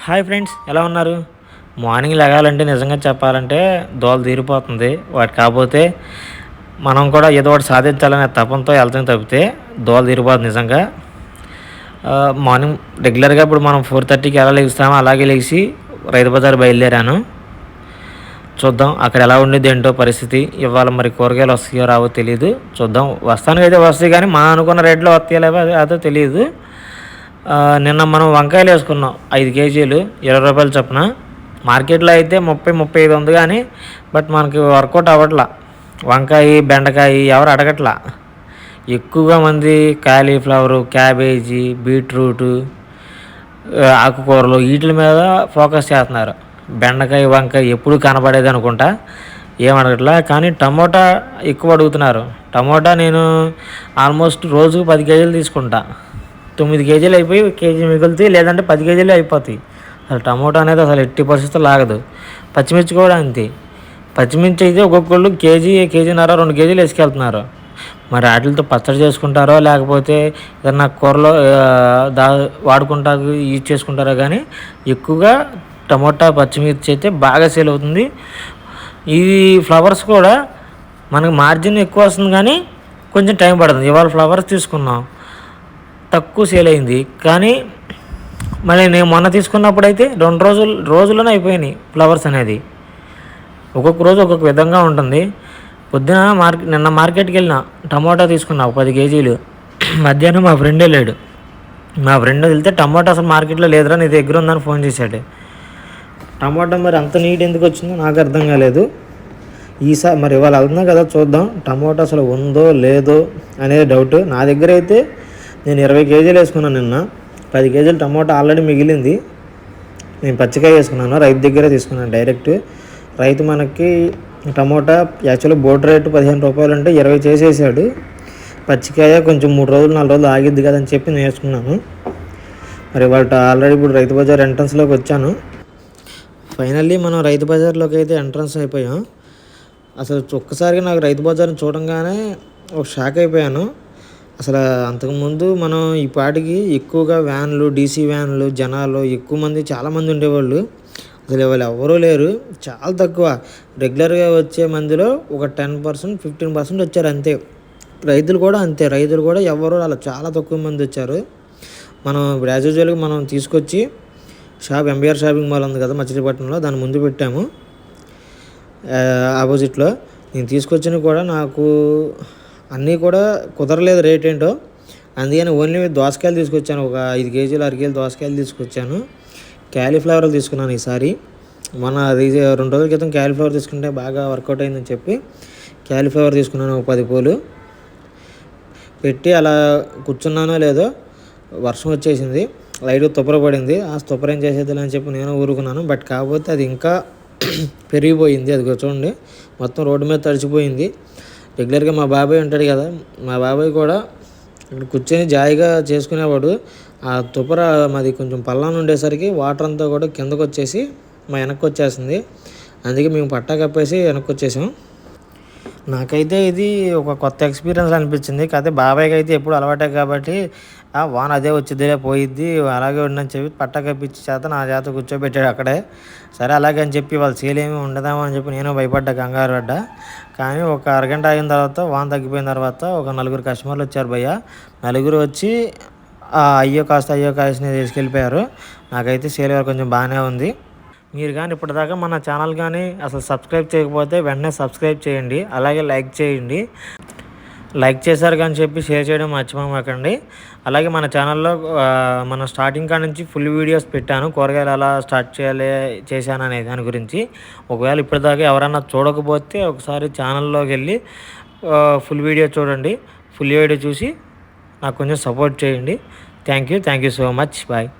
Hi friends, ఎలా ఉన్నారు? Morning లెగాలంటే నిజంగా చెప్పాలంటే దోల తీరిపోతుంది. వాటి కాకపోతే మనం కూడా ఏదో ఒకటి సాధించాలనే తపంతో వెళ్తాం తప్పితే దోల తీరిపోతుంది నిజంగా. మార్నింగ్ రెగ్యులర్గా ఇప్పుడు మనం 4:30కి ఎలా లెగుస్తామో అలాగే లెగిసి రైతు బజార్ బయలుదేరాను. చూద్దాం అక్కడ ఎలా ఉండేది ఏంటో పరిస్థితి. ఇవాళ మరి కూరగాయలు వస్తాయో రావో తెలియదు. చూద్దాం, వస్తానికి అయితే వస్తాయి కానీ మనం అనుకున్న రేట్లో వస్తాయో లేవో అదో తెలియదు. నిన్న మనం వంకాయలు వేసుకున్నాం 5 కేజీలు 20 రూపాయలు చొప్పున. మార్కెట్లో అయితే 30-35 ఉంది కానీ బట్ మనకి వర్కౌట్ అవ్వట్లా. వంకాయ బెండకాయ ఎవరు అడగట్లా. ఎక్కువగా మంది కాలీఫ్లవరు, క్యాబేజీ, బీట్రూటు, ఆకుకూరలు వీటి మీద ఫోకస్ చేస్తున్నారు. బెండకాయ వంకాయ ఎప్పుడు కనబడేది అనుకుంటా, ఏం అడగట్లా. కానీ టమోటా ఎక్కువ అడుగుతున్నారు. టమోటా నేను ఆల్మోస్ట్ రోజుకు 10 కేజీలు తీసుకుంటా. 9 కేజీలు అయిపోయి కేజీ మిగులుతాయి, లేదంటే 10 కేజీలు అయిపోతాయి. అసలు టమోటా అనేది అసలు ఎట్టి పరిస్థితులు లాగదు. పచ్చిమిర్చి కూడా అంతే. పచ్చిమిర్చి అయితే ఒక్కొక్కళ్ళు కేజీన్నర 2 కేజీలు వేసుకెళ్తున్నారు. మరి వాటితో పచ్చడి చేసుకుంటారో లేకపోతే ఏదన్నా కూరలో వాడుకుంటారు యూజ్ చేసుకుంటారో కానీ ఎక్కువగా టమోటా పచ్చిమిర్చి అయితే బాగా సేల్ అవుతుంది. ఈ ఫ్లవర్స్ కూడా మనకు మార్జిన్ ఎక్కువ వస్తుంది కానీ కొంచెం టైం పడుతుంది. ఇవాళ ఫ్లవర్స్ తీసుకున్నాం, తక్కువ సేల్ అయింది. కానీ మళ్ళీ నేను మొన్న తీసుకున్నప్పుడు అయితే 2 రోజుల్లోనే అయిపోయినాయి ఫ్లవర్స్ అనేది. ఒక్కొక్క రోజు ఒక్కొక్క విధంగా ఉంటుంది. పొద్దున నిన్న మార్కెట్కి వెళ్ళిన టమోటా తీసుకున్నా 10 కేజీలు. మధ్యాహ్నం మా ఫ్రెండ్ వెళ్ళాడు. మా ఫ్రెండ్ వెళ్తే టమోటా అసలు మార్కెట్లో లేదురా, నీ దగ్గర ఉందని ఫోన్ చేశాడు. టమోటా మరి అంత నీట్ ఎందుకు వచ్చిందో నాకు అర్థం కాలేదు. ఈసారి మరి ఇవాళ వెళ్తున్నాం కదా, చూద్దాం టమోటా అసలు ఉందో లేదో అనేది డౌట్. నా దగ్గర అయితే నేను 20 కేజీలు వేసుకున్నాను. నిన్న 10 కేజీలు టమోటా ఆల్రెడీ మిగిలింది. నేను పచ్చికాయ వేసుకున్నాను, రైతు దగ్గరే తీసుకున్నాను డైరెక్ట్. రైతు మనకి టమోటా యాక్చువల్గా బోర్డు రేటు 15 రూపాయలు అంటే 20 చేసేసాడు. పచ్చికాయ కొంచెం 3 రోజులు 4 రోజులు ఆగిద్ది కదా అని చెప్పి నేను వేసుకున్నాను. మరి వాటి ఆల్రెడీ ఇప్పుడు రైతు బజార్ ఎంట్రన్స్లోకి వచ్చాను. ఫైనల్లీ మనం రైతు బజార్లోకి అయితే ఎంట్రన్స్ అయిపోయాం. అసలు ఒక్కసారిగా నాకు రైతు బజార్ని చూడంగానే ఒక షాక్ అయిపోయాను. అసలు అంతకుముందు మనం ఈ పాటికి ఎక్కువగా వ్యాన్లు, డీసీ వ్యాన్లు, జనాలు ఎక్కువ మంది, చాలామంది ఉండేవాళ్ళు. అసలు వాళ్ళు ఎవరూ లేరు, చాలా తక్కువ. రెగ్యులర్గా వచ్చే మందిలో ఒక 10%, 15% వచ్చారు అంతే. రైతులు కూడా అంతే, రైతులు కూడా ఎవరు అలా చాలా తక్కువ మంది వచ్చారు. మనం యాజ్ యూజువల్గా మనం తీసుకొచ్చి ఎంబీఆర్ షాపింగ్ మాల్ ఉంది కదా మచిలీపట్నంలో, దాని ముందు పెట్టాము ఆపోజిట్లో. నేను తీసుకొచ్చినవి కూడా నాకు అన్నీ కూడా కుదరలేదు రేట్ ఏంటో. అందుకని ఓన్లీ దోసకాయలు తీసుకొచ్చాను. ఒక 5 కేజీలు 6 కేజీలు దోసకాయలు తీసుకొచ్చాను. క్యాలీఫ్లవర్లు తీసుకున్నాను ఈసారి. మన 2 రోజుల క్రితం క్యాలీఫ్లవర్ తీసుకుంటే బాగా వర్కౌట్ అయిందని చెప్పి క్యాలీఫ్లవర్ తీసుకున్నాను. ఒక 10 పూలు పెట్టి అలా కూర్చున్నానో లేదో వర్షం వచ్చేసింది, లైట్గా తుప్పర పడింది. ఆ తుప్పర ఏం చేసేది అని చెప్పి నేను ఊరుకున్నాను. బట్ కాకపోతే అది ఇంకా పెరిగిపోయింది. అది చూడండి, మొత్తం రోడ్డు మీద తడిచిపోయింది. రెగ్యులర్గా మా బాబాయ్ ఉంటాడు కదా, మా బాబాయ్ కూడా ఇక్కడ కూర్చొని జాయిగా చేసుకునేవాడు. ఆ తుప్పర మాది కొంచెం పల్లాన ఉండేసరికి వాటర్ అంతా కూడా కిందకు వచ్చేసి మా వెనక్కి వచ్చేసింది. అందుకే మేము పట్టా కప్పేసి వెనక్కి వచ్చేసాం. నాకైతే ఇది ఒక కొత్త ఎక్స్పీరియన్స్ అనిపించింది. కాకపోతే బాబాయ్కి అయితే ఎప్పుడు అలవాటే కాబట్టి వాన అదే వచ్చిద్దిలే పోయిద్ది అలాగే ఉండని చెప్పి పట్టా కప్పించి నా చేత కూర్చోబెట్టాడు అక్కడే. సరే అలాగే అని చెప్పి వాళ్ళు సేల్ ఏమి ఉండదామో అని చెప్పి నేను భయపడ్డా, కంగారు పడ్డా. కానీ ఒక అరగంట అయిన తర్వాత వాన తగ్గిపోయిన తర్వాత ఒక 4 కస్టమర్లు వచ్చారు భయ్య. 4 వచ్చి అయ్యో కాస్ట్ని తీసుకెళ్ళిపోయారు. నాకైతే సేల్ కొంచెం బాగానే ఉంది. మీరు కానీ ఇప్పటిదాకా మన ఛానల్ కానీ అసలు సబ్స్క్రైబ్ చేయకపోతే వెంటనే సబ్స్క్రైబ్ చేయండి, అలాగే లైక్ చేయండి. లైక్ చేశారు కానీ చెప్పి షేర్ చేయడం మర్చిపోమాకండి. అలాగే మన ఛానల్లో మన స్టార్టింగ్ కాడ నుంచి ఫుల్ వీడియోస్ పెట్టాను, కూరగాయలు ఎలా స్టార్ట్ చేశాను అనే దాని గురించి. ఒకవేళ ఇప్పటిదాకా ఎవరన్నా చూడకపోతే ఒకసారి ఛానల్లోకి వెళ్ళి ఫుల్ వీడియో చూడండి. ఫుల్ వీడియో చూసి నాకు కొంచెం సపోర్ట్ చేయండి. Thank you so much. Bye.